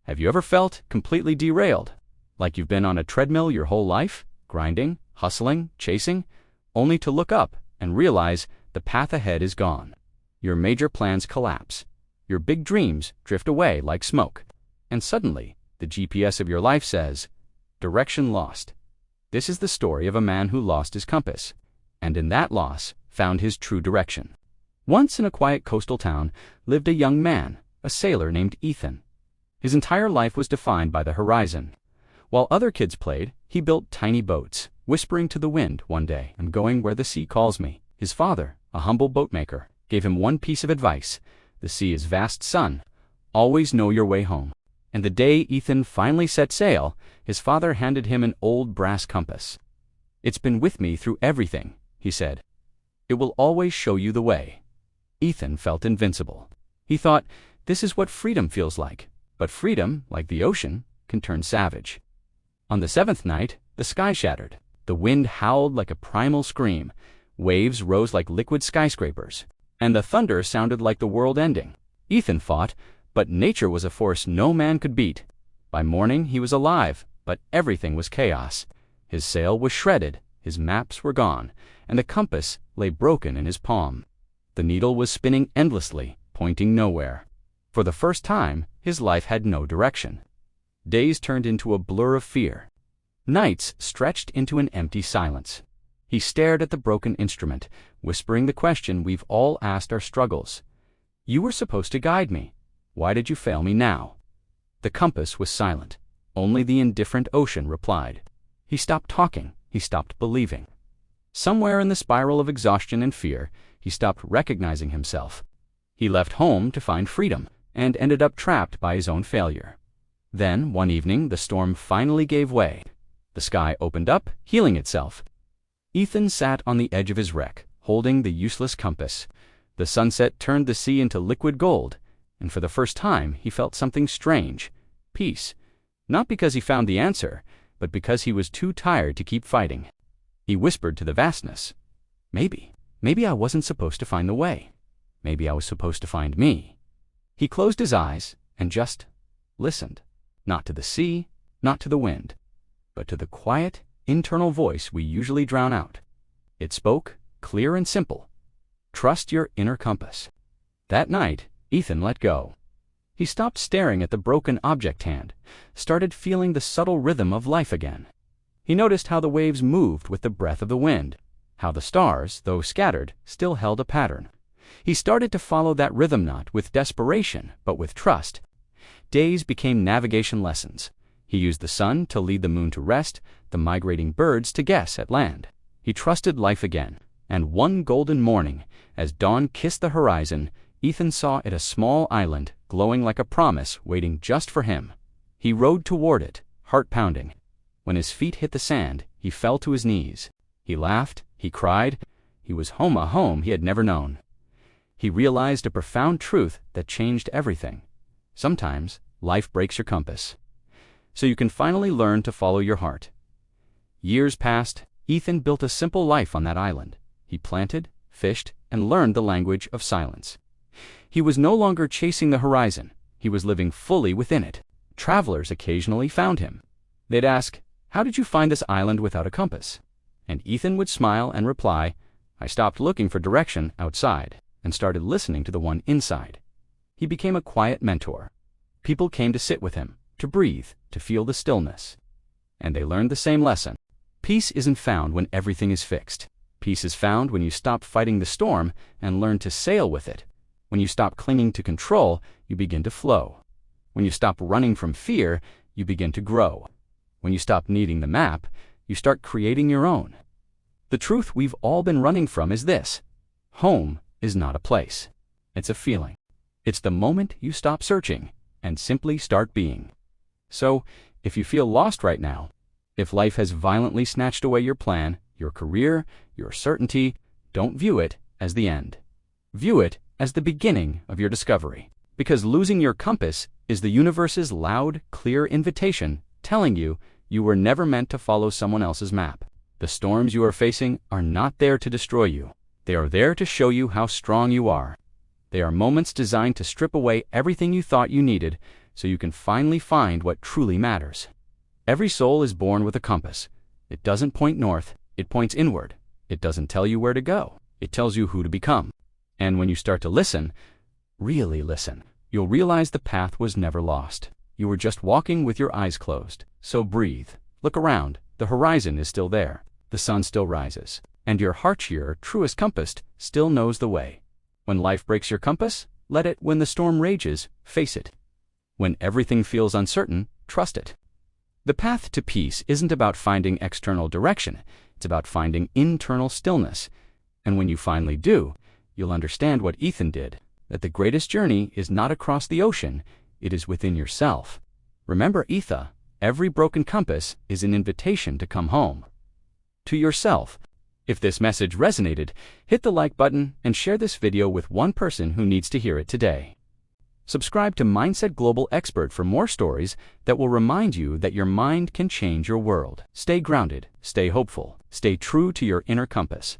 Have you ever felt completely derailed? Like you've been on a treadmill your whole life, grinding, hustling, chasing, only to look up and realize the path ahead is gone. Your major plans collapse. Your big dreams drift away like smoke. And suddenly, the GPS of your life says, direction lost. This is the story of a man who lost his compass, and in that loss, found his true direction. Once in a quiet coastal town lived a young man, a sailor named Ethan. His entire life was defined by the horizon. While other kids played, he built tiny boats, whispering to the wind one day, "I'm going where the sea calls me." His father, a humble boatmaker, gave him one piece of advice: "The sea is vast, son. Always know your way home." And the day Ethan finally set sail, his father handed him an old brass compass. "It's been with me through everything," he said. "It will always show you the way." Ethan felt invincible. He thought, this is what freedom feels like. But freedom, like the ocean, can turn savage. On the 7th night, the sky shattered. The wind howled like a primal scream. Waves rose like liquid skyscrapers. And the thunder sounded like the world ending. Ethan fought, but nature was a force no man could beat. By morning, he was alive, but everything was chaos. His sail was shredded, his maps were gone, and the compass lay broken in his palm. The needle was spinning endlessly, pointing nowhere. For the first time, his life had no direction. Days turned into a blur of fear. Nights stretched into an empty silence. He stared at the broken instrument, whispering the question we've all asked our struggles. "You were supposed to guide me. Why did you fail me now?" The compass was silent. Only the indifferent ocean replied. He stopped talking. He stopped believing. Somewhere in the spiral of exhaustion and fear, he stopped recognizing himself. He left home to find freedom, and ended up trapped by his own failure. Then, one evening, the storm finally gave way. The sky opened up, healing itself. Ethan sat on the edge of his wreck, holding the useless compass. The sunset turned the sea into liquid gold, and for the first time he felt something strange: peace. Not because he found the answer, but because he was too tired to keep fighting. He whispered to the vastness, Maybe I wasn't supposed to find the way. Maybe I was supposed to find me." He closed his eyes and just listened, not to the sea, not to the wind, but to the quiet, internal voice we usually drown out. It spoke, clear and simple: "Trust your inner compass." That night, Ethan let go. He stopped staring at the broken object hand, started feeling the subtle rhythm of life again. He noticed how the waves moved with the breath of the wind, how the stars, though scattered, still held a pattern. He started to follow that rhythm not with desperation, but with trust. Days became navigation lessons. He used the sun to lead the moon to rest, the migrating birds to guess at land. He trusted life again, and one golden morning, as dawn kissed the horizon, Ethan saw it a small island, glowing like a promise, waiting just for him. He rowed toward it, heart pounding. When his feet hit the sand, he fell to his knees. He laughed, he cried. He was home, a home he had never known. He realized a profound truth that changed everything. Sometimes, life breaks your compass, so you can finally learn to follow your heart. Years passed. Ethan built a simple life on that island. He planted, fished, and learned the language of silence. He was no longer chasing the horizon. He was living fully within it. Travelers occasionally found him. They'd ask, "How did you find this island without a compass?" And Ethan would smile and reply, "I stopped looking for direction outside and started listening to the one inside." He became a quiet mentor. People came to sit with him, to breathe, to feel the stillness. And they learned the same lesson. Peace isn't found when everything is fixed. Peace is found when you stop fighting the storm and learn to sail with it. When you stop clinging to control, you begin to flow. When you stop running from fear, you begin to grow. When you stop needing the map, you start creating your own. The truth we've all been running from is this: home is not a place. It's a feeling. It's the moment you stop searching and simply start being. So, if you feel lost right now, if life has violently snatched away your plan, your career, your certainty, don't view it as the end. View it as the beginning of your discovery. Because losing your compass is the universe's loud, clear invitation telling you you were never meant to follow someone else's map. The storms you are facing are not there to destroy you. They are there to show you how strong you are. They are moments designed to strip away everything you thought you needed so you can finally find what truly matters. Every soul is born with a compass. It doesn't point north, it points inward. It doesn't tell you where to go, it tells you who to become. And when you start to listen, really listen, you'll realize the path was never lost. You were just walking with your eyes closed. So breathe, look around, the horizon is still there, the sun still rises, and your heart, your truest compass, still knows the way. When life breaks your compass, let it. When the storm rages, face it. When everything feels uncertain, trust it. The path to peace isn't about finding external direction, it's about finding internal stillness. And when you finally do, you'll understand what Ethan did, that the greatest journey is not across the ocean, it is within yourself. Remember, Etha, every broken compass is an invitation to come home. To yourself. If this message resonated, hit the like button and share this video with one person who needs to hear it today. Subscribe to Mindset Global Xpert for more stories that will remind you that your mind can change your world. Stay grounded, stay hopeful, stay true to your inner compass.